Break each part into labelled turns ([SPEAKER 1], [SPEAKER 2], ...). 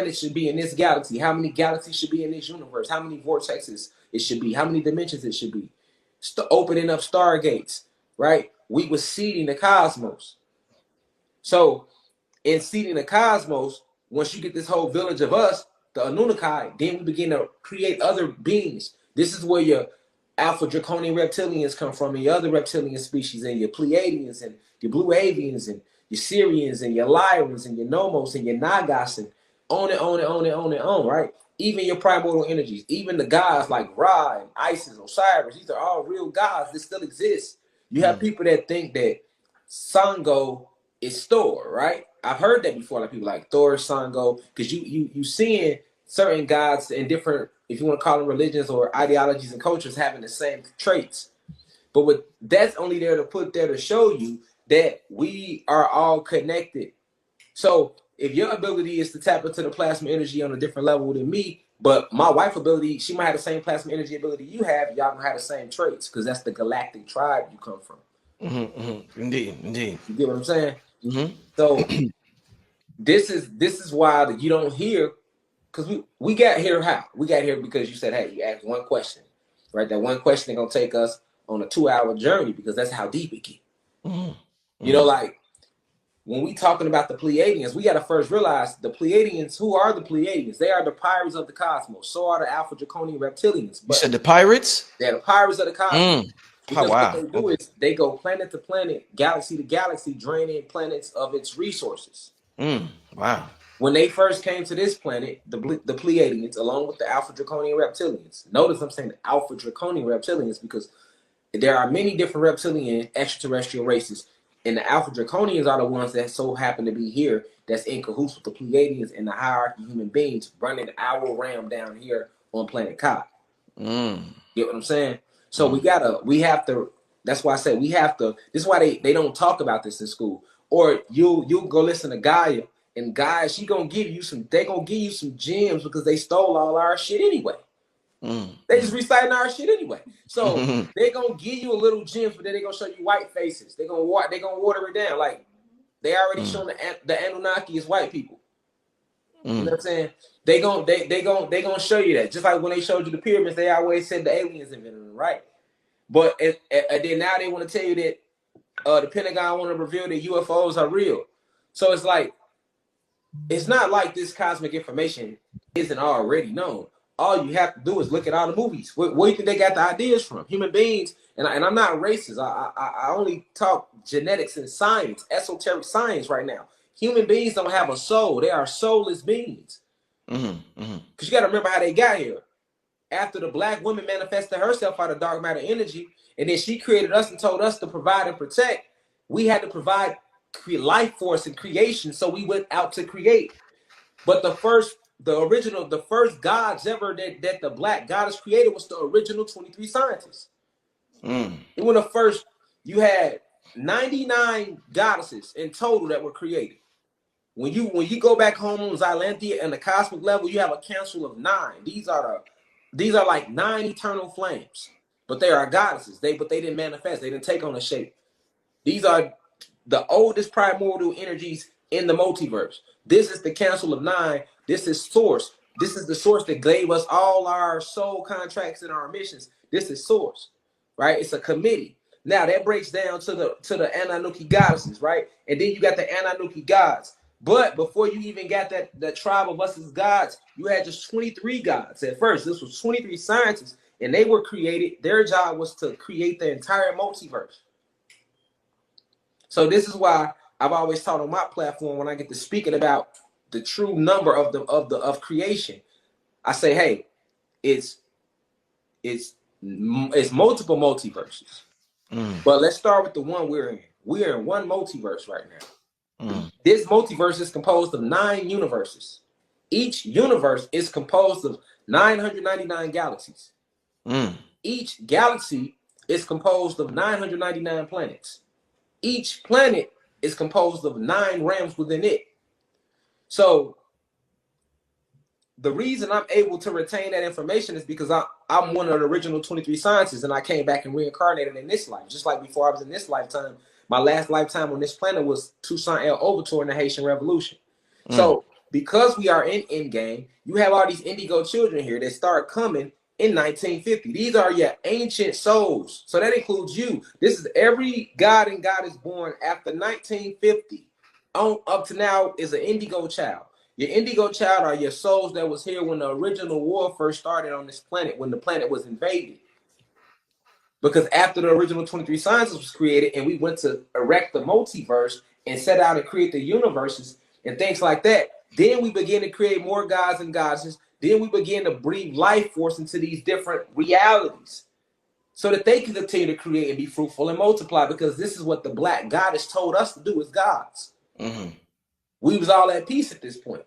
[SPEAKER 1] planets should be in this galaxy, how many galaxies should be in this universe, how many vortexes it should be, how many dimensions it should be, opening up stargates, right? We were seeding the cosmos. So in seeding the cosmos, once you get this whole village of us, the Anunnaki, then we begin to create other beings. This is where your Alpha Draconian reptilians come from, and your other reptilian species, and your Pleiadians, and your Blue Avians, and your Syrians, and your Lyrians, and your Nomos, and your Nagas, and on and on and on and on and on, right? Even your primordial energies, even the gods like Ra and Isis, Osiris, these are all real gods that still exist. You have people that think that Sango is Thor, right? I've heard that before, like people like Thor, Sango, because you seeing certain gods in different, if you want to call them religions or ideologies and cultures, having the same traits. But with that's only there to put there to show you that we are all connected. So if your ability is to tap into the plasma energy on a different level than me, but my wife's ability, she might have the same plasma energy ability you have, y'all gonna have the same traits because that's the galactic tribe you come from.
[SPEAKER 2] Indeed.
[SPEAKER 1] You get what I'm saying? So this is why you don't hear, because we got here how? We got here because you said, hey, you asked one question, right? That one question is gonna take us on a 2-hour journey because that's how deep it get. You know, like when we talking about the Pleiadians, we gotta first realize the Pleiadians. Who are the Pleiadians? They are the pirates of the cosmos. So are the Alpha Draconian reptilians.
[SPEAKER 2] But you said the pirates?
[SPEAKER 1] They're the pirates of the cosmos. Because
[SPEAKER 2] wow.
[SPEAKER 1] what they do is they go planet to planet, galaxy to galaxy, draining planets of its resources.
[SPEAKER 2] Wow.
[SPEAKER 1] When they first came to this planet, the Pleiadians, along with the Alpha Draconian reptilians. Notice I'm saying the Alpha Draconian reptilians because there are many different reptilian extraterrestrial races. And the Alpha Draconians are the ones that so happen to be here that's in cahoots with the Pleiadians and the hierarchy of human beings running our realm down here on planet Ka. Get what I'm saying? So we have to, that's why I said we have to, this is why they don't talk about this in school. Or you'll go listen to Gaia, and Gaia, they gonna give you some gems because they stole all our shit anyway. They just reciting our shit anyway. So they gonna give you a little gems, but then they gonna show you white faces. They gonna water it down. Like they already shown the Anunnaki is white people. You know what I'm saying? They gonna show you that. Just like when they showed you the pyramids, they always said the aliens invented them, right? But then now they want to tell you that the Pentagon want to reveal that UFOs are real. So it's like, it's not like this cosmic information isn't already known. All you have to do is look at all the movies. Where do you think they got the ideas from? Human beings, and I'm not racist. I only talk genetics and science, esoteric science right now. Human beings don't have a soul. They are soulless beings. Because you got to remember how they got here. After the black woman manifested herself out of dark matter energy, and then she created us and told us to provide and protect, we had to provide life force and creation, so we went out to create. But the first gods ever that the black goddess created was the original 23 scientists. It was the first. You had 99 goddesses in total that were created. When you go back home on Xylanthia and the cosmic level, you have a council of 9. These are like 9 eternal flames, but they are goddesses. But they didn't manifest. They didn't take on a shape. These are the oldest primordial energies in the multiverse. This is the Council of 9. This is Source. This is the source that gave us all our soul contracts and our missions. This is Source, right? It's a committee. Now that breaks down to the Anunnaki goddesses, right? And then you got the Anunnaki gods. But before you even got that tribe of us as gods, you had just 23 gods at first. This was 23 scientists, and they were created. Their job was to create the entire multiverse. So this is why I've always taught on my platform when I get to speaking about the true number of creation. I say, hey, it's multiple multiverses. But let's start with the one we're in. We are in one multiverse right now. This multiverse is composed of 9 universes. Each universe is composed of 999 galaxies. Each galaxy is composed of 999 planets. Each planet is composed of 9 realms within it. So the reason I'm able to retain that information is because I'm one of the original 23 scientists, and I came back and reincarnated in this life. Just like before I was in this lifetime, my last lifetime on this planet was Toussaint L. Overture in the Haitian Revolution. So because we are in Endgame, you have all these indigo children here that start coming in 1950. These are your ancient souls. So that includes you. This is every god and goddess born after 1950 on up to now is an indigo child. Your indigo child are your souls that was here when the original war first started on this planet, when the planet was invaded. Because after the original 23 Sciences was created and we went to erect the multiverse and set out and create the universes and things like that, then we begin to create more gods and goddesses. Then we begin to breathe life force into these different realities so that they can continue to create and be fruitful and multiply, because this is what the black goddess told us to do as gods.
[SPEAKER 2] Mm-hmm.
[SPEAKER 1] We was all at peace at this point.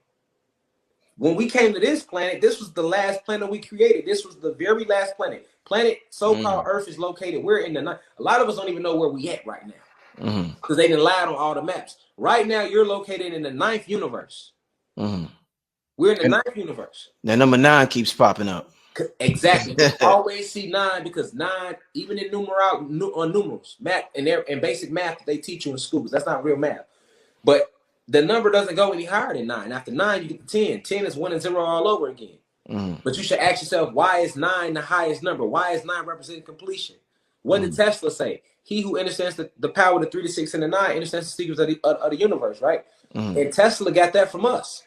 [SPEAKER 1] When we came to this planet, this was the last planet we created. This was the very last planet. Planet so-called Earth is located. We're in the ninth. A lot of us don't even know where we at right now because they didn't lie on all the maps. Right now, you're located in the 9th universe. We're in the 9th universe.
[SPEAKER 2] That number 9 keeps popping up.
[SPEAKER 1] Exactly. You always see 9 because 9, even in numerals, math and basic math that they teach you in schools, that's not real math. But the number doesn't go any higher than 9. After 9, you get to 10. 10 is 1 and 0 all over again. But you should ask yourself, why is 9 the highest number? Why is 9 representing completion? What did Tesla say? He who understands the power of the 3, the 6, and the 9 understands the secrets of the universe, right? And Tesla got that from us.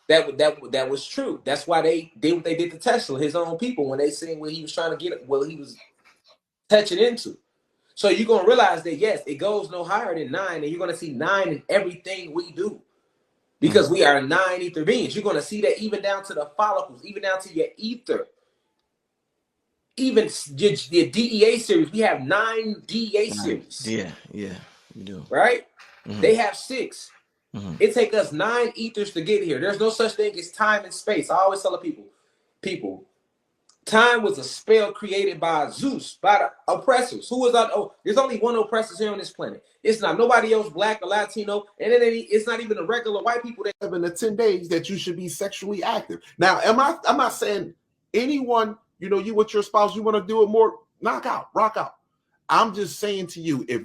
[SPEAKER 1] That was true. That's why they did what they did to Tesla, his own people, when they seen what he was trying to get, what he was touching into. So you're going to realize that, yes, it goes no higher than 9, and you're going to see 9 in everything we do. Because we are 9 ether beings. You're going to see that even down to the follicles, even down to your ether. Even your DEA series. We have 9 DEA series.
[SPEAKER 2] Yeah, we do.
[SPEAKER 1] Right? They have 6. It takes us 9 ethers to get here. There's no such thing as time and space. I always tell the people, time was a spell created by Zeus, by the oppressors. Who was on? Oh, there's only one oppressor here on this planet. It's not nobody else, black or Latino, and it's not even the regular white people that
[SPEAKER 3] 7 to 10 days that you should be sexually active. Now, I'm not saying anyone, you with your spouse, you want to do it more, knock out, rock out. I'm just saying to you, if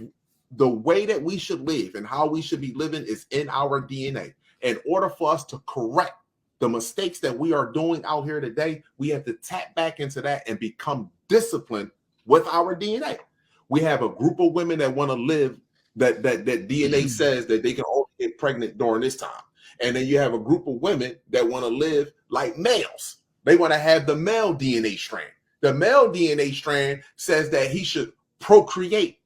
[SPEAKER 3] the way that we should live and how we should be living is in our DNA, in order for us to correct the mistakes that we are doing out here today, we have to tap back into that and become disciplined with our DNA. We have a group of women that want to live that DNA says that they can only get pregnant during this time. And then you have a group of women that want to live like males. They want to have the male DNA strand. The male DNA strand says that he should procreate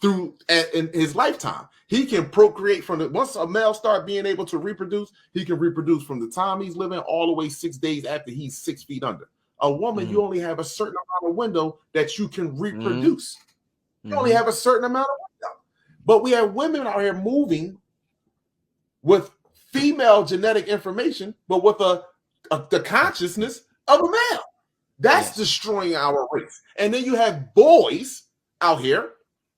[SPEAKER 3] through in his lifetime. He can procreate once a male start being able to reproduce, he can reproduce from the time he's living all the way 6 days after he's 6 feet under. A woman, you only have a certain amount of window that you can reproduce. You only have a certain amount of window. But we have women out here moving with female genetic information, but with the consciousness of a male. That's destroying our race. And then you have boys out here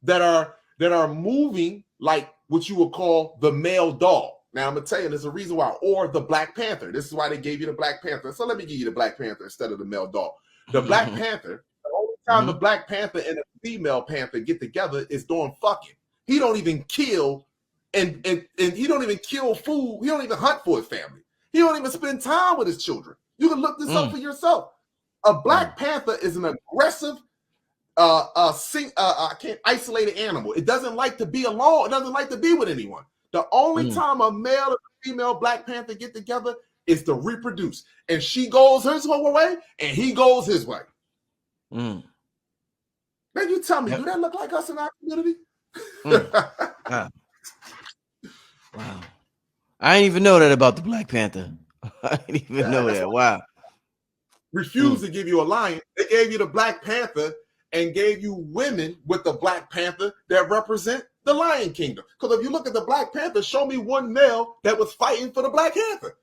[SPEAKER 3] that are moving like what you would call the male doll. Now I'm gonna tell you, there's a reason why, or the Black Panther. This is why they gave you the Black Panther. So let me give you the Black Panther instead of the male doll. The Black Panther, the only time the Black Panther and the female Panther get together is doing fucking. He don't even kill and he don't even kill food. He don't even hunt for his family. He don't even spend time with his children. You can look this up for yourself. A Black Panther is an aggressive, isolated animal. It doesn't like to be alone. It doesn't like to be with anyone. The only time a male and a female Black Panther get together is to reproduce. And she goes her way, and he goes his way. Now you tell me, do that look like us in our community?
[SPEAKER 2] Wow. I didn't even know that about the Black Panther. I didn't even know that. Wow.
[SPEAKER 3] Refused to give you a lion. They gave you the Black Panther and gave you women with the Black Panther that represent the Lion Kingdom. Because if you look at the Black Panther, show me one male that was fighting for the Black Panther.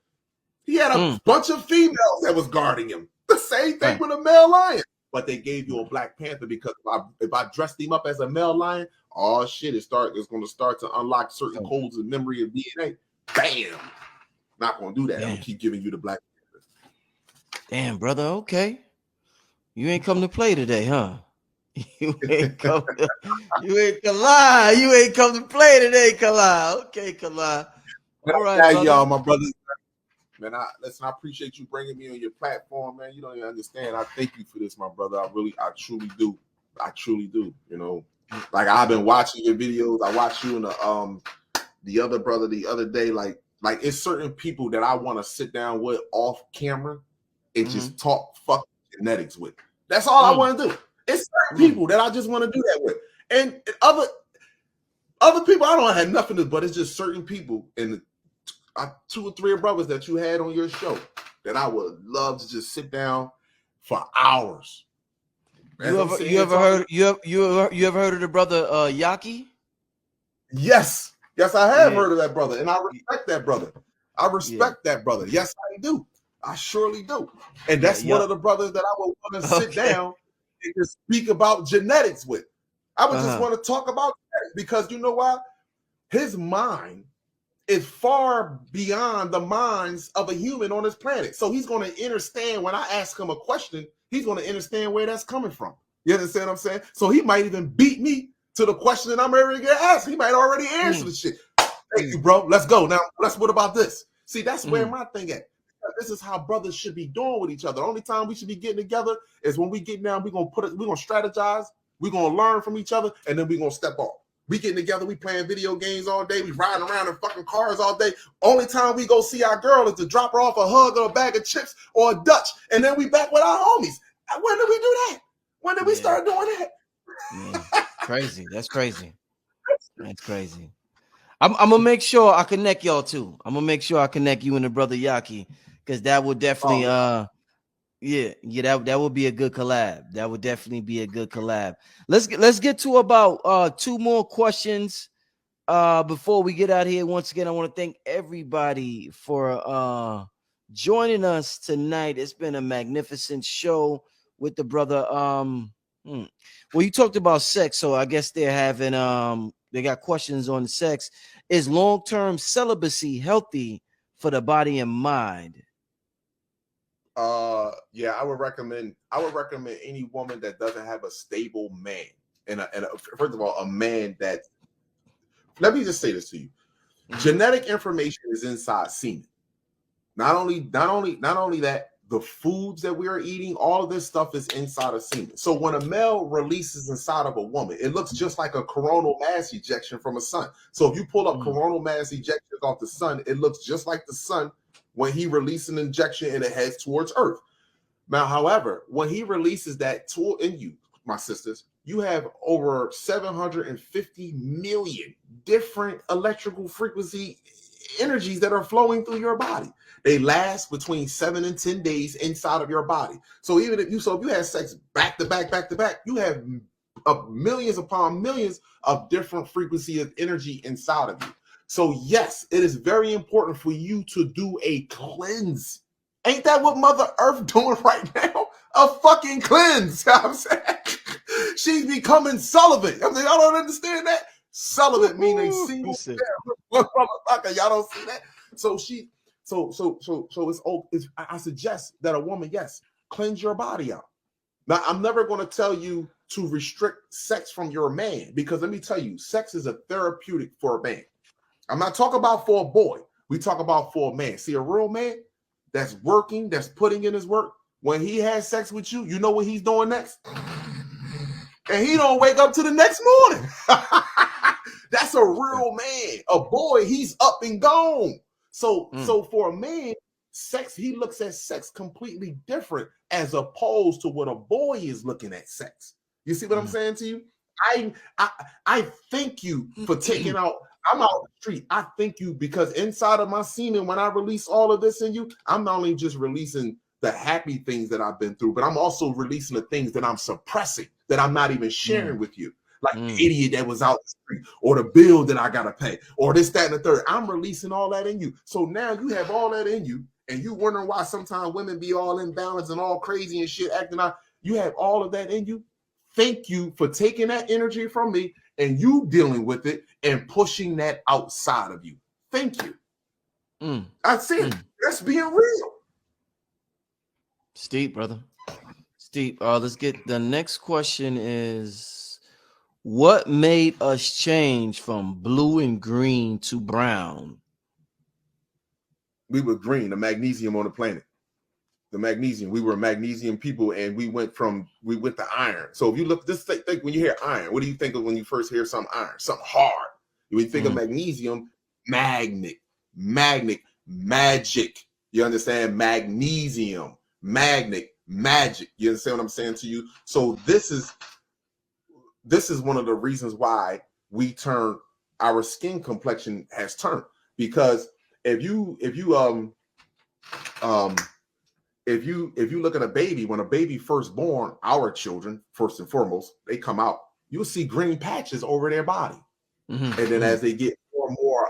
[SPEAKER 3] He had a bunch of females that was guarding him. The same thing with a male lion. But they gave you a Black Panther because if I dressed him up as a male lion, oh shit, it's going to start to unlock certain codes of memory of DNA. Bam! Not going to do that. I'm going to keep giving you the Black Panther.
[SPEAKER 2] Damn, brother. Okay. You ain't come to play today, huh? You ain't come to play today, Kala. Okay, Kala. All right,
[SPEAKER 3] Hey,
[SPEAKER 2] brother.
[SPEAKER 3] y'all, my brothers. Man, I appreciate you bringing me on your platform, man. You don't even understand. I thank you for this, my brother. I truly do. I truly do. You know, like I've been watching your videos. I watched you and the other brother the other day. Like it's certain people that I want to sit down with off camera and just talk fucking genetics with. That's all I want to do. It's certain people that I just want to do that with, and other people I don't have nothing to. But it's just certain people and 2 or 3 brothers that you had on your show that I would love to just sit down for hours.
[SPEAKER 2] You ever heard of the brother Yaki?
[SPEAKER 3] Yes, I have heard of that brother, and I respect that brother. That brother. Yes, I do. I surely do. And that's one of the brothers that I would want to sit down and just speak about genetics with. I would just want to talk about genetics because you know why? His mind is far beyond the minds of a human on this planet. So he's going to understand when I ask him a question, he's going to understand where that's coming from. You understand what I'm saying? So he might even beat me to the question that I'm already going to ask. He might already answer the shit. Thank you, bro. Let's go. Now, what about this? See, that's where my thing at. This is how brothers should be doing with each other. The only time we should be getting together is when we get down, we're going to strategize, we're going to learn from each other, and then we're going to step off. We getting together, we playing video games all day, we riding around in fucking cars all day. Only time we go see our girl is to drop her off a hug or a bag of chips or a Dutch, and then we back with our homies. When did we do that? When did we start doing that?
[SPEAKER 2] Crazy. That's crazy. That's crazy. I'm gonna make sure I connect y'all too. I'm gonna make sure I connect you and the brother Yaki, because that would definitely that would be a good collab. That would definitely be a good collab. Let's get to about 2 more questions before we get out here. Once again, I want to thank everybody for joining us tonight. It's been a magnificent show with the brother. Well, you talked about sex, so I guess they're having they got questions on sex. Is long-term celibacy healthy for the body and mind?
[SPEAKER 3] Yeah, I would recommend any woman that doesn't have a stable man and first of all, a man that, let me just say this to you. Genetic information is inside semen. Not only that, the foods that we are eating, all of this stuff is inside of semen. So when a male releases inside of a woman, it looks just like a coronal mass ejection from a sun. So if you pull up coronal mass ejections off the sun, it looks just like the sun when he releases an injection and it heads towards Earth. Now, however, when he releases that tool in you, my sisters, you have over 750 million different electrical frequency energies that are flowing through your body. They last between 7 and 10 days inside of your body. So even if you have sex back to back, you have millions upon millions of different frequency of energy inside of you. So yes, it is very important for you to do a cleanse. Ain't that what Mother Earth doing right now? A fucking cleanse. You know what I'm saying? She's becoming celibate. I'm saying, y'all don't understand that? Celibate meaning single. Y'all don't see that? So I suggest that a woman, yes, cleanse your body out. Now, I'm never going to tell you to restrict sex from your man, because let me tell you, sex is a therapeutic for a man. I'm not talking about for a boy. We talk about for a man. See, a real man that's working, that's putting in his work, when he has sex with you, you know what he's doing next? And he don't wake up to the next morning. That's a real man. A boy, he's up and gone. So for a man, sex, he looks at sex completely different as opposed to what a boy is looking at sex. You see what I'm saying to you? I thank you for taking out. I'm out the street. I thank you because inside of my semen, when I release all of this in you, I'm not only just releasing the happy things that I've been through, but I'm also releasing the things that I'm suppressing, that I'm not even sharing with you. Like the idiot that was out the street, or the bill that I gotta pay, or this, that, and the third. I'm releasing all that in you. So now you have all that in you, and you wondering why sometimes women be all imbalanced and all crazy and shit, acting out. You have all of that in you. Thank you for taking that energy from me and you dealing with it and pushing that outside of you. Thank you. That's it. That's being real.
[SPEAKER 2] Steep, brother. Steep. Let's get the next question is, what made us change from blue and green to brown?
[SPEAKER 3] We were green, the magnesium on the planet. The magnesium. We were magnesium people, and we went to iron. So if you look, this think when you hear iron, what do you think of when you first hear some iron? Something hard. When you think of magnesium, magnet, magic. You understand? Magnesium, magnet, magic. You understand what I'm saying to you? So this is one of the reasons why our skin complexion has turned, because if you look at a baby, when a baby first born, our children, first and foremost, they come out, you'll see green patches over their body. And then as they get more and more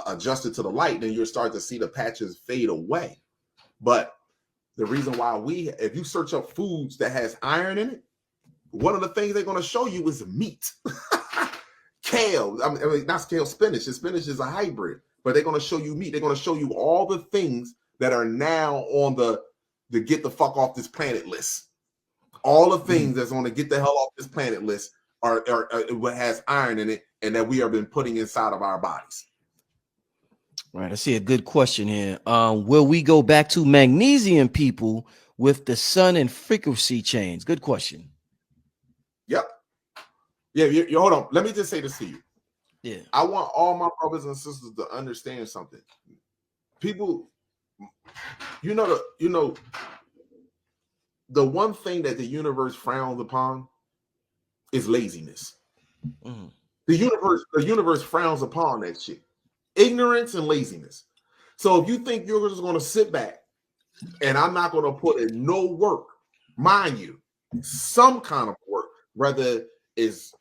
[SPEAKER 3] adjusted to the light, then you'll start to see the patches fade away. But the reason why if you search up foods that has iron in it, one of the things they're going to show you is meat. Kale, I mean, not kale, spinach. Spinach is a hybrid, but they're going to show you meat. They're going to show you all the things that are now on the get the fuck off this planet list. All the things that's on the get the hell off this planet list are what has iron in it, and that we have been putting inside of our bodies.
[SPEAKER 2] Right. I see a good question here. Will we go back to magnesium people with the sun and frequency change? Good question.
[SPEAKER 3] Yep. Yeah. You hold on. Let me just say this to you.
[SPEAKER 2] Yeah.
[SPEAKER 3] I want all my brothers and sisters to understand something. People, the one thing that the universe frowns upon is laziness. The universe frowns upon that shit. Ignorance and laziness. So if you think you're just going to sit back and I'm not going to put in no work, mind you, some kind of work, whether it's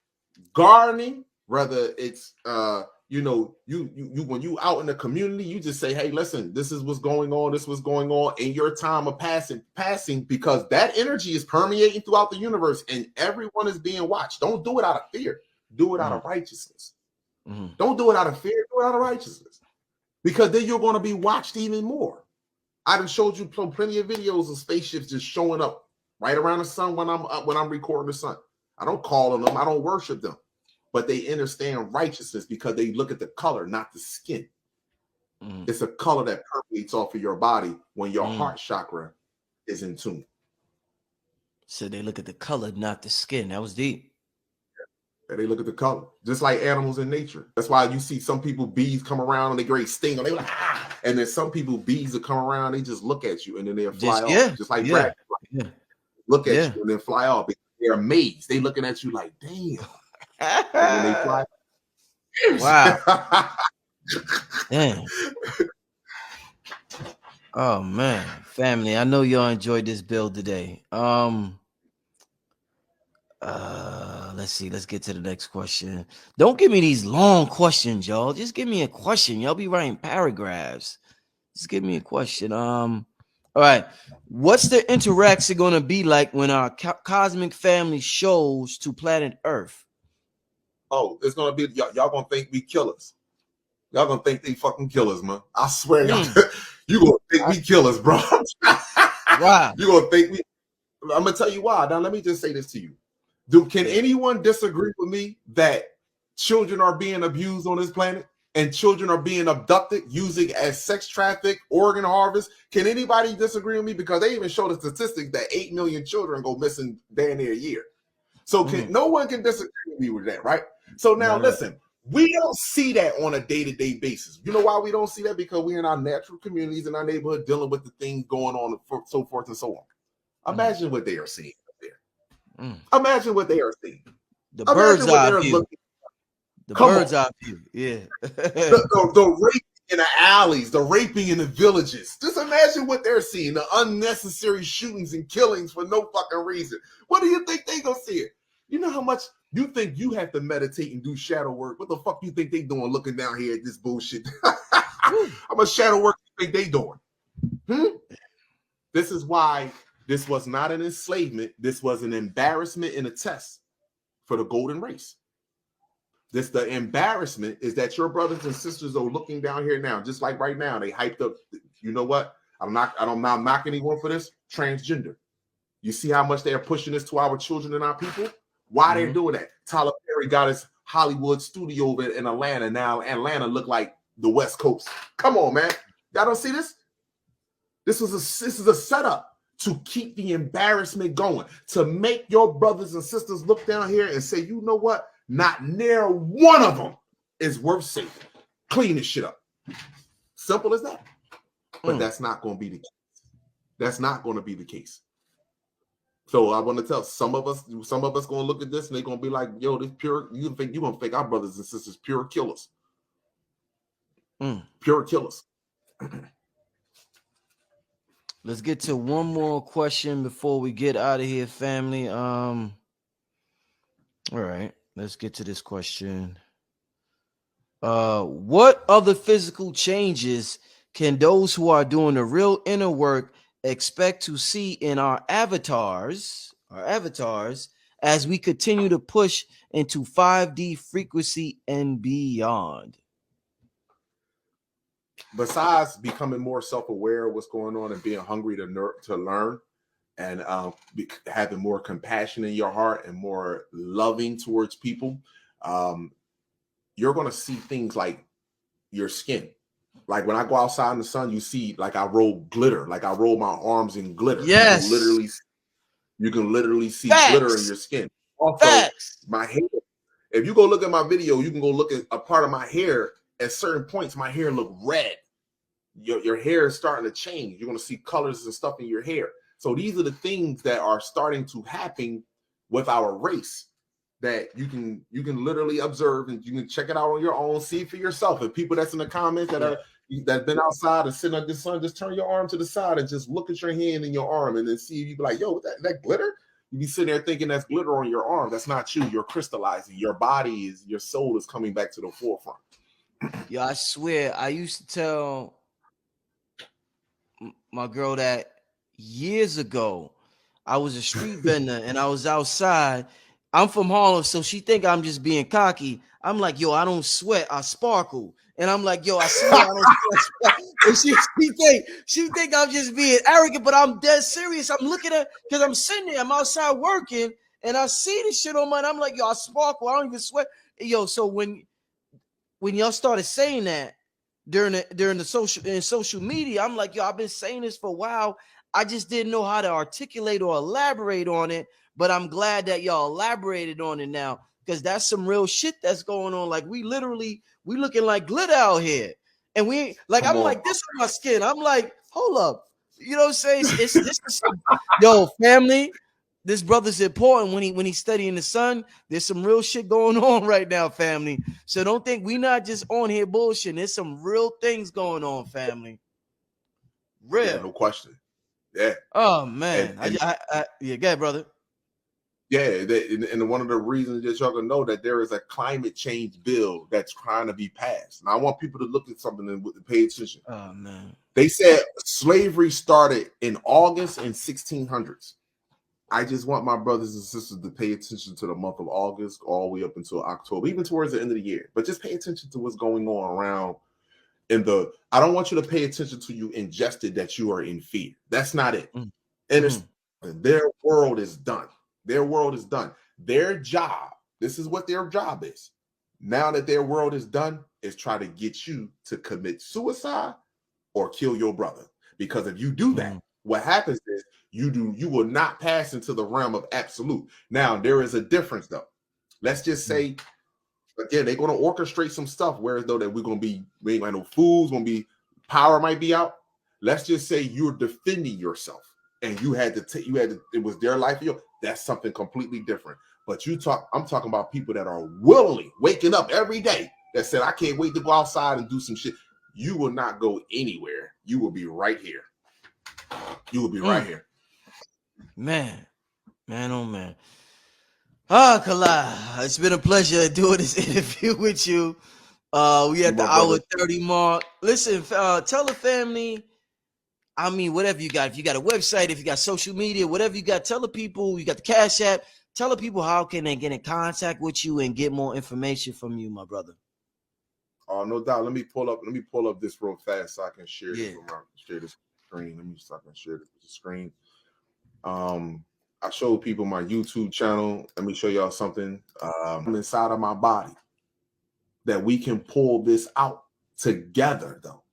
[SPEAKER 3] gardening, whether it's you when you out in the community, you just say, hey, listen, this is what's going on, this was going on in your time of passing, because that energy is permeating throughout the universe and everyone is being watched. Don't do it out of fear, do it out of righteousness. Don't do it out of fear, do it out of righteousness, because then you're going to be watched even more. I done showed you plenty of videos of spaceships just showing up right around the sun when I'm recording the sun. I don't call on them, I don't worship them, but they understand righteousness because they look at the color, not the skin. It's a color that permeates off of your body when your heart chakra is in tune.
[SPEAKER 2] So they look at the color, not the skin. That was deep.
[SPEAKER 3] They look at the color, just like animals in nature. That's why you see some people, bees come around and they great sting, and they like, ah! And then some people, bees will come around, they just look at you and then they'll fly off, just like dragonflies. Look at you and then fly off. They're amazed. They looking at you like, damn. And then they fly.
[SPEAKER 2] Wow. Damn. Oh man, family, I know y'all enjoyed this build today. Let's see. Let's get to the next question. Don't give me these long questions, y'all. Just give me a question. Y'all be writing paragraphs. Just give me a question. All right. What's the interaction going to be like when our cosmic family shows to planet Earth?
[SPEAKER 3] Oh, it's going to be, y'all going to think we killers. Y'all going to think they fucking killers, man. I swear, y'all, you going to think we killers, bro.
[SPEAKER 2] Wow.
[SPEAKER 3] You going to think we, I'm going to tell you why. Now, let me just say this to you. Can anyone disagree with me that children are being abused on this planet and children are being abducted, using as sex traffic, organ harvest? Can anybody disagree with me? Because they even show the statistics that 8 million children go missing damn near a year. So no one can disagree with me with that, right? So now listen, we don't see that on a day-to-day basis. You know why we don't see that? Because we're in our natural communities in our neighborhood dealing with the things going on, so forth and so on. Imagine what they are seeing. Imagine what they are seeing.
[SPEAKER 2] The bird's eye view. The bird's eye view. Yeah.
[SPEAKER 3] the raping in the alleys, the raping in the villages. Just imagine what they're seeing. The unnecessary shootings and killings for no fucking reason. What do you think they gonna see it? You know how much you think you have to meditate and do shadow work? What the fuck you think they doing looking down here at this bullshit? How much shadow work you think they doing? This is why this was not an enslavement. This was an embarrassment and a test for the golden race. The embarrassment is that your brothers and sisters are looking down here now, just like right now. They hyped up. You know what? I don't knock anyone for this. Transgender. You see how much they are pushing this to our children and our people? Why they're doing that? Tyler Perry got his Hollywood studio over in Atlanta. Now Atlanta look like the West Coast. Come on, man. Y'all don't see this? This is a setup to keep the embarrassment going, to make your brothers and sisters look down here and say, you know what? Not near one of them is worth saving. Clean this shit up. Simple as that. But that's not going to be the case. That's not going to be the case. So I want to tell some of us going to look at this and they're going to be like, yo, this pure, you're going to think our brothers and sisters pure killers. Pure killers.
[SPEAKER 2] Let's get to one more question before we get out of here, family. All right, let's get to this question. What other physical changes can those who are doing the real inner work expect to see in our avatars as we continue to push into 5D frequency and beyond?
[SPEAKER 3] Besides becoming more self-aware of what's going on and being hungry to learn and having more compassion in your heart and more loving towards people, you're going to see things like your skin. Like when I go outside in the sun, you see like I roll glitter, like I roll my arms in glitter.
[SPEAKER 2] Yes.
[SPEAKER 3] You can literally see
[SPEAKER 2] Facts.
[SPEAKER 3] glitter in your skin. Also,
[SPEAKER 2] Facts.
[SPEAKER 3] my hair. If you go look at my video, you can go look at a part of my hair. At certain points, my hair look red. Your hair is starting to change. You're going to see colors and stuff in your hair. So these are the things that are starting to happen with our race that you can literally observe, and you can check it out on your own, see for yourself. And people that's in the comments that been outside and sitting under the sun, just turn your arm to the side and just look at your hand and your arm and then see if you be like, yo, that glitter? You be sitting there thinking that's glitter on your arm. That's not you. You're crystallizing. Your soul is coming back to the forefront.
[SPEAKER 2] Yeah, I swear, I used to tell my girl that years ago, I was a street vendor and I was outside. I'm from Harlem, so she think I'm just being cocky. I'm like, yo, I don't sweat, I sparkle. And I'm like, yo, I swear I don't sweat. And she think I'm just being arrogant, but I'm dead serious. I'm looking at, because I'm sitting there, I'm outside working, and I see this shit on mine. I'm like, yo, I sparkle, I don't even sweat. Yo, so when y'all started saying that during the social media, I'm like, yo, I've been saying this for a while. I just didn't know how to articulate or elaborate on it, but I'm glad that y'all elaborated on it now, because that's some real shit that's going on. Like we looking like glitter out here, and we like I'm like this on my skin. I'm like, hold up, you know what I'm saying? This is yo, family. This brother's important when he's studying the sun. There's some real shit going on right now, family. So don't think we not just on here bullshitting. There's some real things going on, family. Real.
[SPEAKER 3] Yeah, no question. Yeah.
[SPEAKER 2] Oh man. Yeah, go ahead, brother.
[SPEAKER 3] Yeah, and one of the reasons that y'all gonna know that there is a climate change bill that's trying to be passed. And I want people to look at something and pay attention.
[SPEAKER 2] Oh man.
[SPEAKER 3] They said slavery started in August in 1600s. I just want my brothers and sisters to pay attention to the month of August all the way up until October, even towards the end of the year. But just pay attention to what's going on around I don't want you to pay attention to you ingested that you are in fear. That's not it. And their world is done. Their world is done. Their job, this is what their job is. Now that their world is done, is try to get you to commit suicide or kill your brother. Because if you do that, what happens is you will not pass into the realm of absolute. Now, there is a difference though. Let's just say, again, they're going to orchestrate some stuff where though that we ain't got no food, power might be out. Let's just say you're defending yourself and it was their life. That's something completely different. But I'm talking about people that are willingly waking up every day that said, I can't wait to go outside and do some shit. You will not go anywhere. You will be right here. You will be right here.
[SPEAKER 2] Man, oh man. Kala, it's been a pleasure doing this interview with you. We at the hour 30 mark. Listen, tell the family, I mean, whatever you got. If you got a website, if you got social media, whatever you got, tell the people. You got the Cash App. Tell the people how can they get in contact with you and get more information from you, my brother.
[SPEAKER 3] Oh, no doubt. Let me pull up this real fast so I can share this around. Share this screen. Let me so I can share this with the screen. I showed people my YouTube channel. Let me show y'all something. Inside of my body that we can pull this out together, though.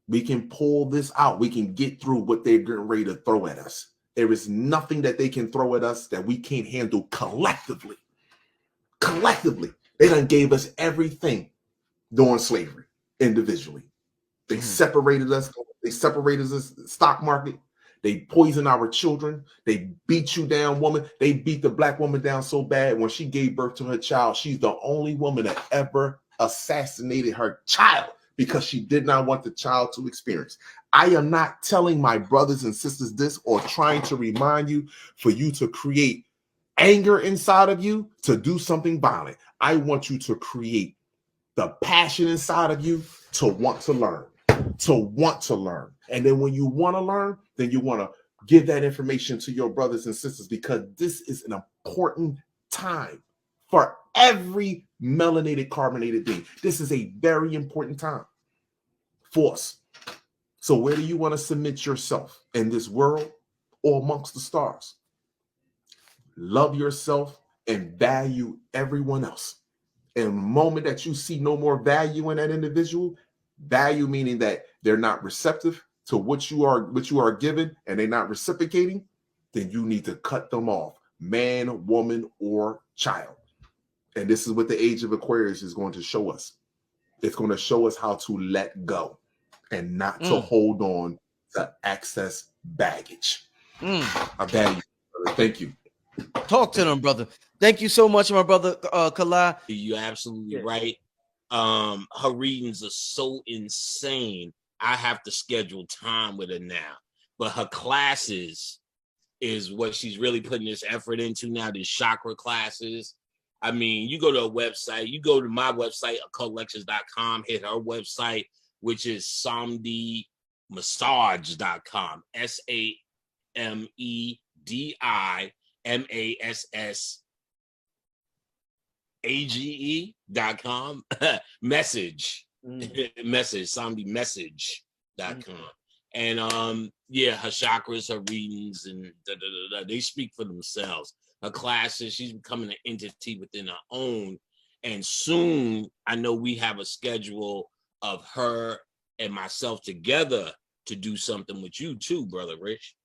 [SPEAKER 3] We can pull this out. We can get through what they're getting ready to throw at us. There is nothing that they can throw at us that we can't handle collectively. Collectively. They done gave us everything during slavery individually. They separated us. They separated us in the stock market. They poisoned our children. They beat you down, woman. They beat the black woman down so bad when she gave birth to her child. She's the only woman that ever assassinated her child because she did not want the child to experience. I am not telling my brothers and sisters this or trying to remind you for you to create anger inside of you to do something violent. I want you to create the passion inside of you to want to learn. And then when you want to learn, then you want to give that information to your brothers and sisters because this is an important time for every melanated carbonated being. This is a very important time for us. So where do you want to submit yourself in this world or amongst the stars? Love yourself and value everyone else. And the moment that you see no more value in that individual, value meaning that they're not receptive to what you are given and they're not reciprocating, then you need to cut them off, man, woman, or child. And this is what the age of Aquarius is going to show us. It's going to show us how to let go and not to hold on to excess baggage. I value you, brother. Thank you.
[SPEAKER 2] Talk to them, brother. Thank you so much, my brother Kala.
[SPEAKER 4] You're absolutely right. Her readings are so insane. I have to schedule time with her now. But her classes is what she's really putting this effort into now, these chakra classes. I mean, you go to a website, you go to my website, occultlectures.com, hit her website, which is samedimassage.com, SAMEDIMASSAGE.com, message, samedimessage.com. And yeah, her chakras, her readings, and they speak for themselves. Her classes, she's becoming an entity within her own. And soon, I know we have a schedule of her and myself together to do something with you too, Brother Rich.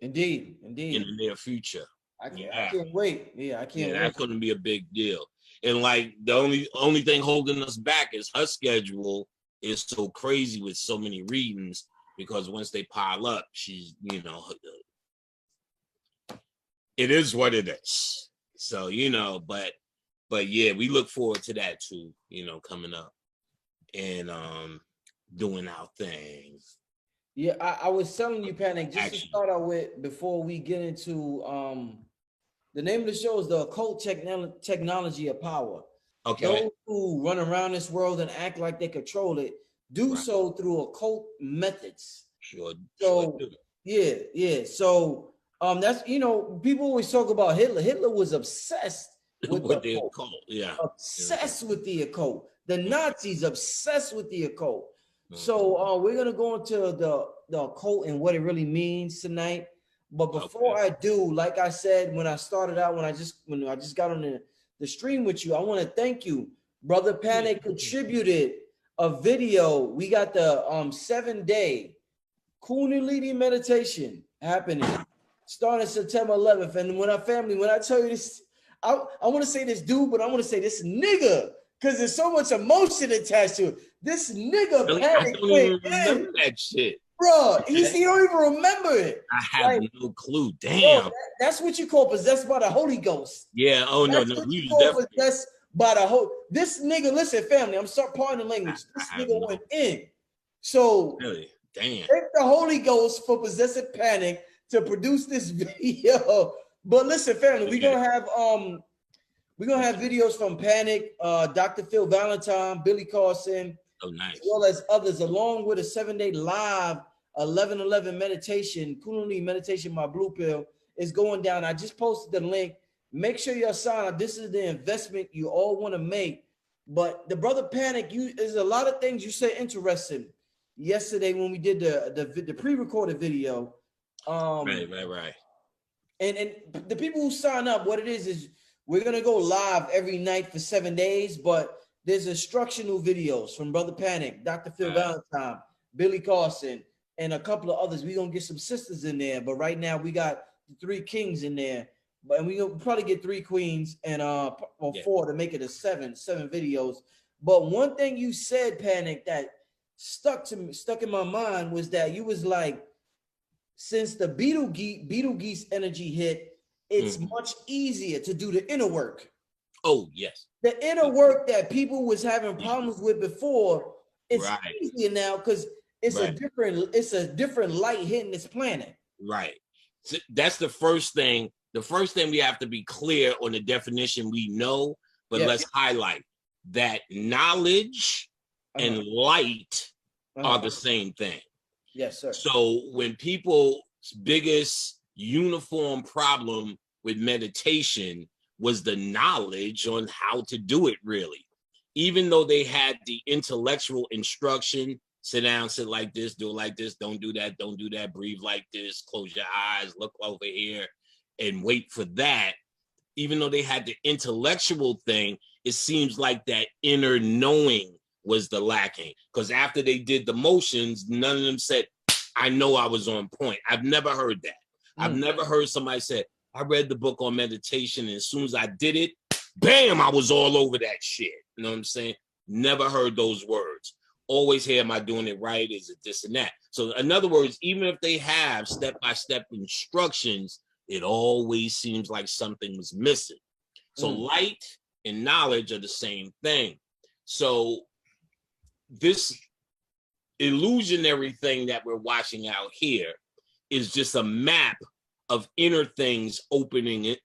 [SPEAKER 2] Indeed.
[SPEAKER 4] In the near future.
[SPEAKER 2] I can't wait. Yeah, I can't wait.
[SPEAKER 4] That's going to be a big deal. And like the only thing holding us back is her schedule is so crazy with so many readings, because once they pile up, she's, it is what it is. So, but yeah, we look forward to that too, coming up and doing our thing.
[SPEAKER 2] Yeah, I was telling you, Panic, just to start out with, before we get into the name of the show is the Occult Technology of Power.
[SPEAKER 4] Okay.
[SPEAKER 2] Those who run around this world and act like they control it do so through occult methods.
[SPEAKER 4] Sure.
[SPEAKER 2] So yeah. So that's people always talk about Hitler. Hitler was obsessed with the occult.
[SPEAKER 4] Yeah.
[SPEAKER 2] Obsessed with the occult. The Nazis obsessed with the occult. So we're gonna go into the occult and what it really means tonight. But before I do, like I said when I started out, when I just got on the stream with you, I want to thank you. Brother Panic contributed a video. We got the 7-day Kundalini meditation happening starting September 11th. And when I tell you this, I want to say this dude, but I want to say this nigga, because there's so much emotion attached to it. This nigga
[SPEAKER 4] really?
[SPEAKER 2] Panic
[SPEAKER 4] I don't even remember that shit.
[SPEAKER 2] Bro, you don't even remember it.
[SPEAKER 4] I have no clue. Damn.
[SPEAKER 2] Bro, that's what you call possessed by the Holy Ghost.
[SPEAKER 4] Yeah. Oh,
[SPEAKER 2] that's
[SPEAKER 4] no.
[SPEAKER 2] You call possessed by the whole. This nigga, listen, family, I'm sorry, pardon the language. This nigga went in. So,
[SPEAKER 4] really? Damn.
[SPEAKER 2] Thank the Holy Ghost for possessing Panic to produce this video. But listen, family, we're gonna have videos from Panic, Dr. Phil Valentine, Billy Carson,
[SPEAKER 4] nice,
[SPEAKER 2] as well as others, along with a 7-day live 11/11 meditation, Kundalini meditation. My blue pill is going down. I just posted the link. Make sure you're signed up. This is the investment you all want to make. But the brother Panic, there's a lot of things you said interesting yesterday when we did the pre-recorded video.
[SPEAKER 4] Right.
[SPEAKER 2] And the people who sign up, what it is we're gonna go live every night for 7 days, but there's instructional videos from Brother Panic, Dr. Phil
[SPEAKER 4] Right.
[SPEAKER 2] Valentine, Billy Carson, and a couple of others. We're gonna get some sisters in there, but right now we got the 3 kings in there. But we gonna probably get 3 queens and or 4 to make it a 7 videos. But one thing you said, Panic, that stuck in my mind was that you was like, since the Beetlegeese energy hit, it's much easier to do the inner work.
[SPEAKER 4] Oh, yes.
[SPEAKER 2] The inner work that people was having problems with before, it's
[SPEAKER 4] Right.
[SPEAKER 2] easier now because it's
[SPEAKER 4] Right.
[SPEAKER 2] a different light hitting this planet.
[SPEAKER 4] Right. So that's the first thing. The first thing we have to be clear on the definition we know, but
[SPEAKER 2] Yeah.
[SPEAKER 4] let's highlight that knowledge and light are the same thing.
[SPEAKER 2] Yes, sir.
[SPEAKER 4] So when people's biggest uniform problem with meditation was the knowledge on how to do it, really, even though they had the intellectual instruction, sit down, sit like this, do it like this, don't do that, breathe like this, close your eyes, look over here, and wait for that. Even though they had the intellectual thing, it seems like that inner knowing was the lacking. Because after they did the motions, none of them said, I know I was on point. I've never heard that. I've never heard somebody say, I read the book on meditation, and as soon as I did it, bam, I was all over that shit. You know what I'm saying? Never heard those words. Always hear, am I doing it right? Is it this and that? So in other words, even if they have step-by-step instructions, it always seems like something was missing. So light and knowledge are the same thing. So this illusionary thing that we're watching out here is just a map of inner things opening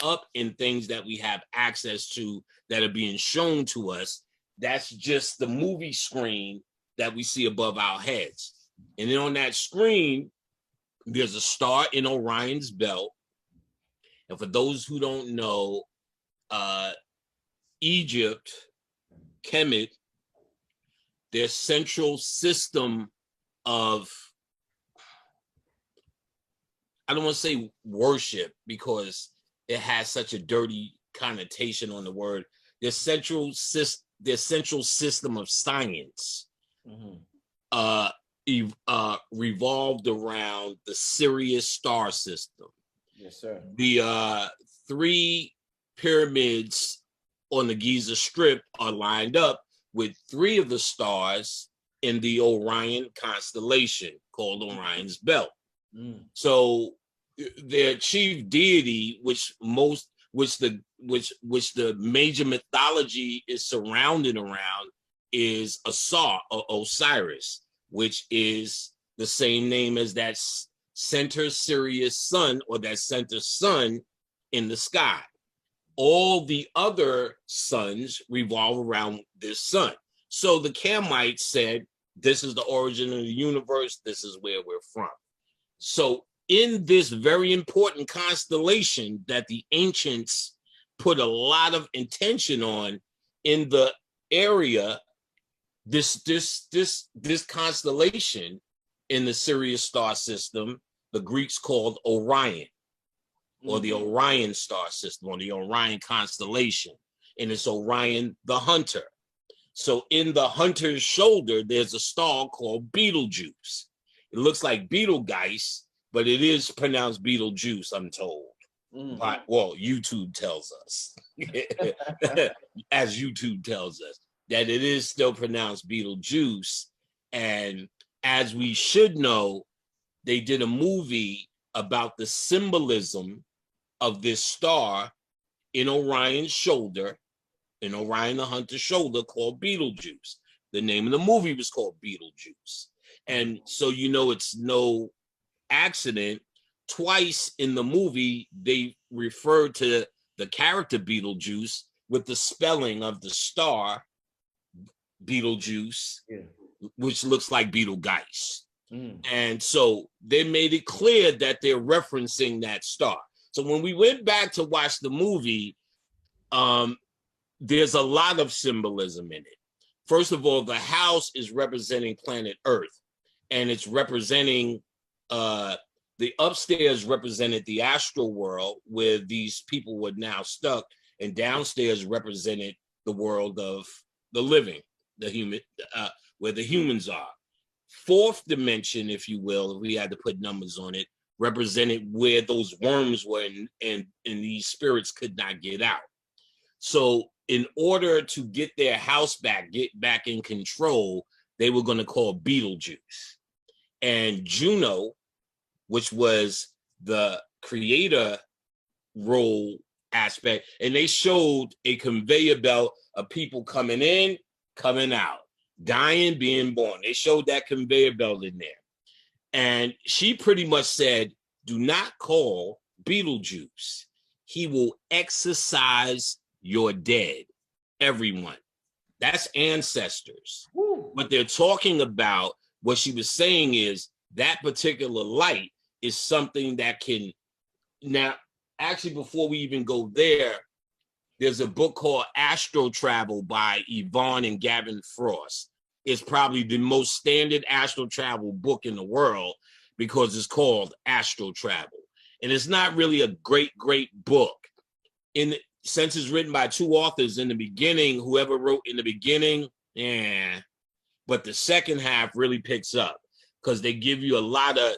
[SPEAKER 4] up in things that we have access to that are being shown to us. That's just the movie screen that we see above our heads. And then on that screen, there's a star in Orion's belt. And for those who don't know, Egypt, Kemet, their central system of, I don't want to say worship because it has such a dirty connotation on the word. Their central system of science revolved around the Sirius star system.
[SPEAKER 2] Yes, sir.
[SPEAKER 4] The 3 pyramids on the Giza Strip are lined up with 3 of the stars in the Orion constellation called Orion's Belt. So their chief deity, which the major mythology is surrounded around, is Asar or Osiris, which is the same name as that center Sirius sun, or that center sun in the sky. All the other suns revolve around this sun. So the Kamites said, this is the origin of the universe, this is where we're from. So in this very important constellation that the ancients put a lot of intention on in the area, this constellation in the Sirius star system, the Greeks called Orion, or the Orion star system, or the Orion constellation. And it's Orion the hunter. So in the hunter's shoulder, there's a star called Betelgeuse. It looks like Betelgeuse, but it is pronounced Beetlejuice, I'm told. But, well, YouTube tells us, as YouTube tells us, that it is still pronounced Beetlejuice. And as we should know, they did a movie about the symbolism of this star in Orion's shoulder, in Orion the hunter's shoulder, called Beetlejuice. The name of the movie was called Beetlejuice. And so, you know, it's no accident. Twice in the movie, they refer to the character Beetlejuice with the spelling of the star Beetlejuice, which looks like Betelgeuse. And so they made it clear that they're referencing that star. So when we went back to watch the movie, there's a lot of symbolism in it. First of all, the house is representing planet Earth, and it's representing the upstairs represented the astral world where these people were now stuck, and downstairs represented the world of the living, the human, where the humans are. Fourth dimension, if you will, if we had to put numbers on it, represented where those worms were, and these spirits could not get out. So in order to get their house back, get back in control, they were going to call Beetlejuice. And Juno, which was the creator role aspect, and they showed a conveyor belt of people coming in, coming out, dying, being born. They showed that conveyor belt in there. And she pretty much said, do not call Beetlejuice. He will exorcise your dead, everyone. That's ancestors.
[SPEAKER 3] Woo.
[SPEAKER 4] What they're talking about, what she was saying is that particular light is something that can, now, actually, before we even go there, there's a book called Astro Travel by Yvonne and Gavin Frost. It's probably the most standard astral travel book in the world because it's called Astro Travel. And it's not really a great book. Since it's written by two authors in the beginning, whoever wrote in the beginning, but the second half really picks up because they give you a lot of,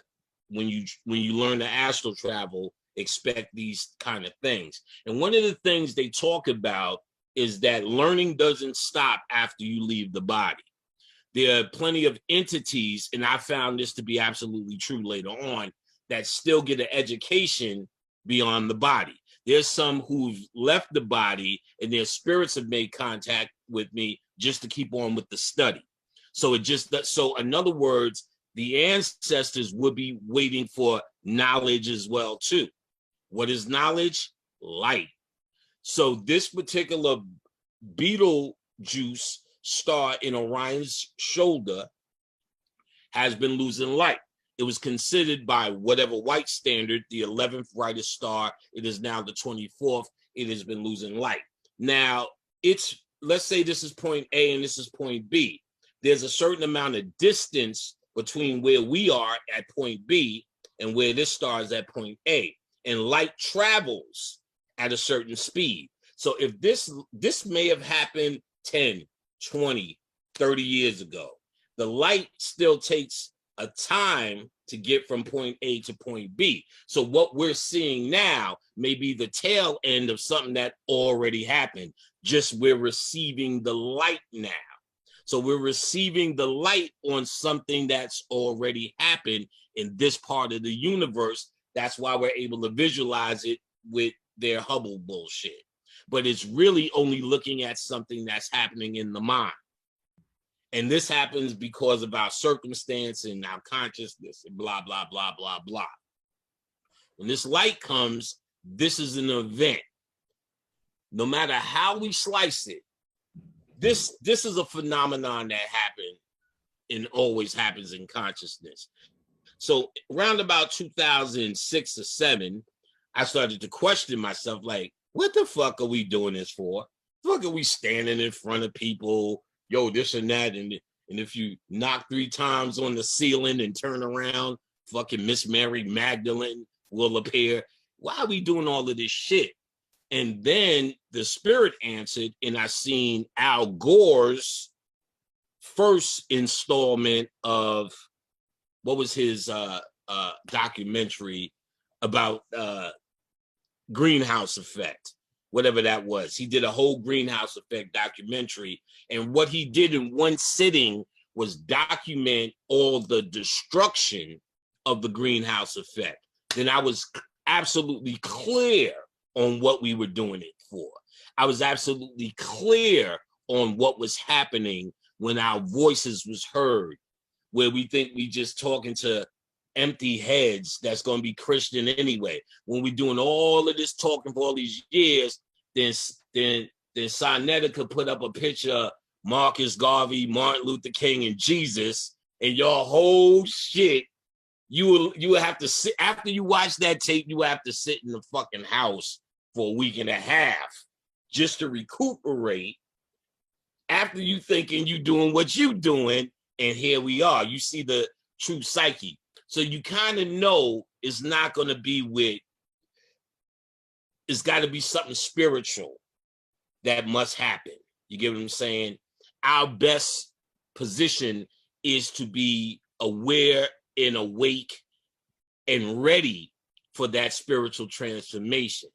[SPEAKER 4] when you learn the astral travel, expect these kind of things. And one of the things they talk about is that learning doesn't stop after you leave the body. There are plenty of entities, and I found this to be absolutely true later on, that still get an education beyond the body. There's some who've left the body and their spirits have made contact with me just to keep on with the study. So so in other words, the ancestors would be waiting for knowledge as well too. What is knowledge? Light. So this particular Beetlejuice star in Orion's shoulder has been losing light. It was considered by whatever white standard the 11th brightest star. It is now the 24th. It has been losing light. Now, let's say this is point A and this is point B. There's a certain amount of distance between where we are at point B and where this star is at point A. And light travels at a certain speed. So if this may have happened 10, 20, 30 years ago, the light still takes a time to get from point A to point B. So what we're seeing now may be the tail end of something that already happened, just we're receiving the light now. So we're receiving the light on something that's already happened in this part of the universe. That's why we're able to visualize it with their Hubble bullshit. But it's really only looking at something that's happening in the mind. And this happens because of our circumstance and our consciousness and blah, blah, blah, blah, blah. When this light comes, this is an event. No matter how we slice it, this is a phenomenon that happened and always happens in consciousness. So around about 2006 or 7, I started to question myself, like, what the fuck are we doing this for? The fuck are we standing in front of people, yo, this and that, and if you knock 3 times on the ceiling and turn around, fucking Miss Mary Magdalene will appear. Why are we doing all of this shit? And then the spirit answered, and I seen Al Gore's first installment of, what was his documentary about greenhouse effect, whatever that was. He did a whole greenhouse effect documentary. And what he did in one sitting was document all the destruction of the greenhouse effect. Then I was absolutely clear on what we were doing it for. I was absolutely clear on what was happening when our voices was heard, where we think we just talking to empty heads that's going to be Christian anyway. When we're doing all of this talking for all these years, then Sonetta could put up a picture of Marcus Garvey, Martin Luther King, and Jesus, and your whole shit, you will have to sit, after you watch that tape, you have to sit in the fucking house for a week and a half just to recuperate after you thinking you doing what you doing, and here we are. You see the true psyche. So you kind of know it's not going to be it's got to be something spiritual that must happen. You get what I'm saying? Our best position is to be aware and awake and ready for that spiritual transformation.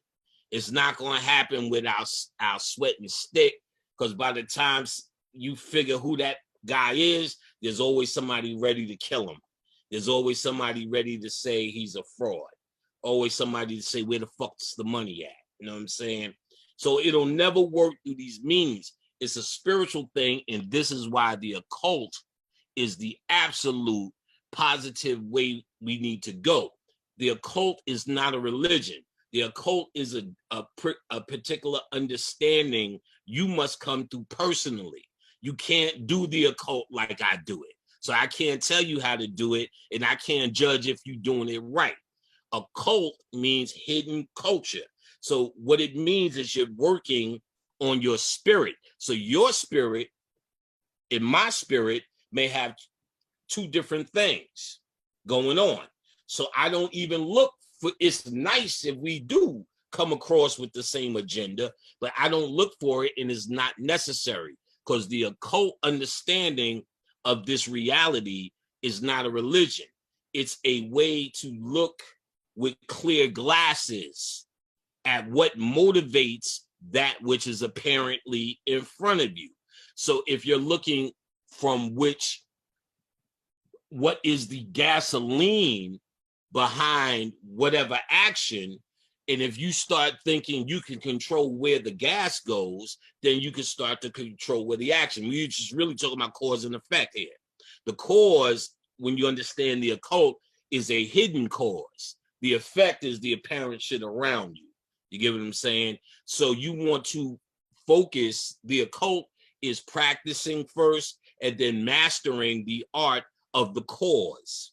[SPEAKER 4] It's not going to happen without our sweat and stick, because by the time you figure who that guy is, there's always somebody ready to kill him. There's always somebody ready to say he's a fraud. Always somebody to say, where the fuck's the money at? You know what I'm saying? So it'll never work through these means. It's a spiritual thing, and this is why the occult is the absolute positive way we need to go. The occult is not a religion. The occult is a particular understanding you must come through personally. You can't do the occult like I do it. So I can't tell you how to do it, and I can't judge if you're doing it right. Occult means hidden culture. So what it means is you're working on your spirit. So your spirit and my spirit may have two different things going on. So I don't even look for, it's nice if we do come across with the same agenda, but I don't look for it, and it's not necessary, because the occult understanding of this reality is not a religion. It's a way to look with clear glasses at what motivates that which is apparently in front of you. So if you're looking from what is the gasoline behind whatever action, and if you start thinking you can control where the gas goes, then you can start to control where the action. We're just really talking about cause and effect here. The cause, when you understand the occult, is a hidden cause. The effect is the apparent shit around you. You get what I'm saying? So you want to focus, the occult is practicing first and then mastering the art of the cause,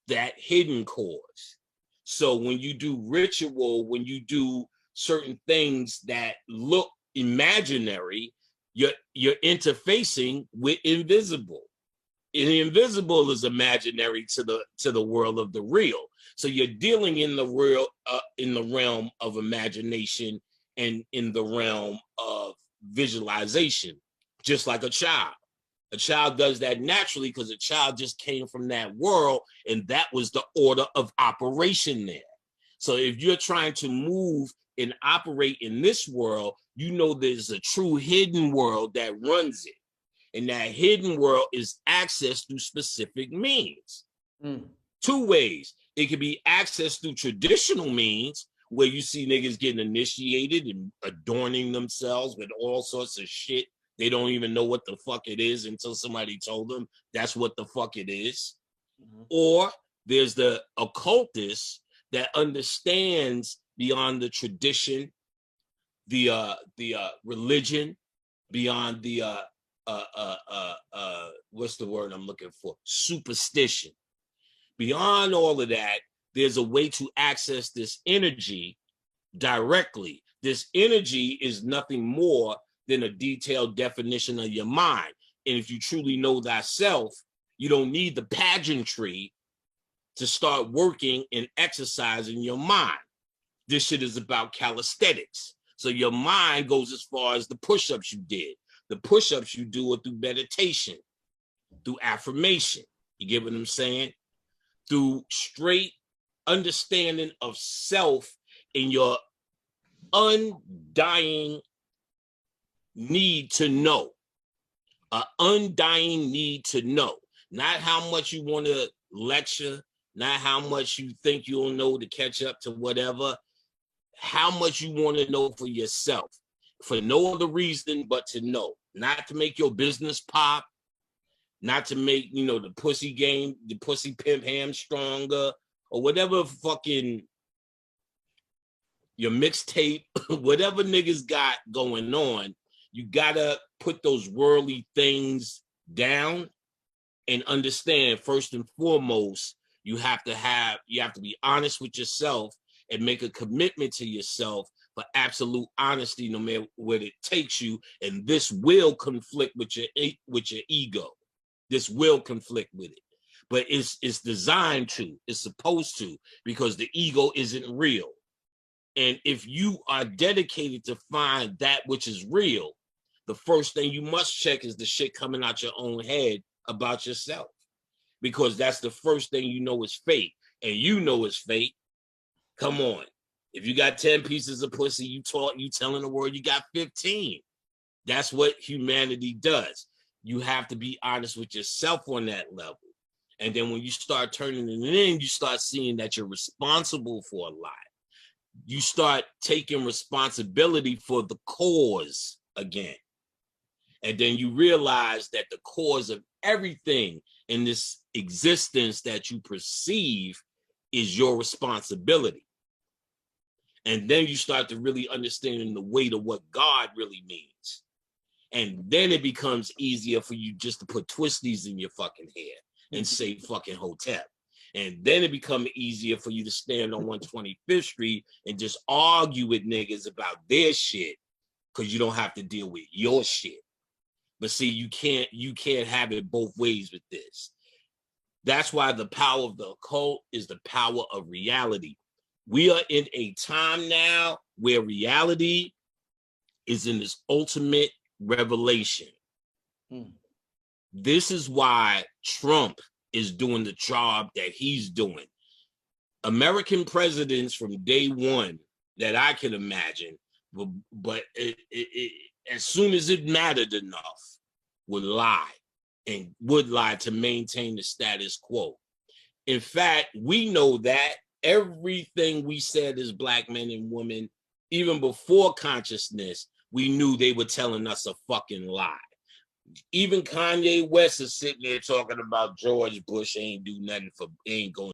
[SPEAKER 4] that hidden cause. So when you do ritual, when you do certain things that look imaginary, you're interfacing with invisible. And the invisible is imaginary to the world of the real. So you're dealing in the real, in the realm of imagination and in the realm of visualization, just like a child. A child does that naturally because a child just came from that world, and that was the order of operation there. So if you're trying to move and operate in this world, you know there's a true hidden world that runs it. And that hidden world is accessed through specific means. Two ways. It can be accessed through traditional means, where you see niggas getting initiated and adorning themselves with all sorts of shit. They don't even know what the fuck it is until somebody told them that's what the fuck it is. Or there's the occultist that understands beyond the tradition, the religion, beyond the what's the word I'm looking for? Superstition. Beyond all of that, there's a way to access this energy directly. This energy is nothing more than a detailed definition of your mind. And if you truly know thyself, you don't need the pageantry to start working and exercising your mind. This shit is about calisthenics. So your mind goes as far as the push-ups you did. The push-ups you do are through meditation, through affirmation. You get what I'm saying? Through straight understanding of self and your undying need to know. An undying need to know. Not how much you want to lecture, not how much you think you'll know to catch up to whatever. How much you want to know for yourself. For no other reason but to know. Not to make your business pop. Not to make, the pussy game, the pussy pimp ham stronger, or whatever fucking your mixtape, whatever niggas got going on. You gotta put those worldly things down and understand, first and foremost, you have to be honest with yourself and make a commitment to yourself for absolute honesty, no matter where it takes you. And this will conflict with your ego. This will conflict with it, but it's designed to, it's supposed to, because the ego isn't real. And if you are dedicated to find that which is real, the first thing you must check is the shit coming out your own head about yourself, because that's the first thing you know is fake, and you know it's fake. Come on. If you got 10 pieces of pussy, you telling the world you got 15. That's what humanity does. You have to be honest with yourself on that level. And then when you start turning it in, you start seeing that you're responsible for a lot. You start taking responsibility for the cause again. And then you realize that the cause of everything in this existence that you perceive is your responsibility. And then you start to really understand the weight of what God really means. And then it becomes easier for you just to put twisties in your fucking hair and say fucking hotel. And then it becomes easier for you to stand on 125th Street and just argue with niggas about their shit, because you don't have to deal with your shit. But see, you can't have it both ways with this. That's why the power of the occult is the power of reality. We are in a time now where reality is in this ultimate revelation. This is why Trump is doing the job that he's doing. American presidents from day one that I can imagine, but as soon as it mattered enough, would lie to maintain the status quo. In fact, we know that everything we said as Black men and women, even before consciousness, we knew they were telling us a fucking lie. Even Kanye West is sitting there talking about George Bush ain't do nothing ain't going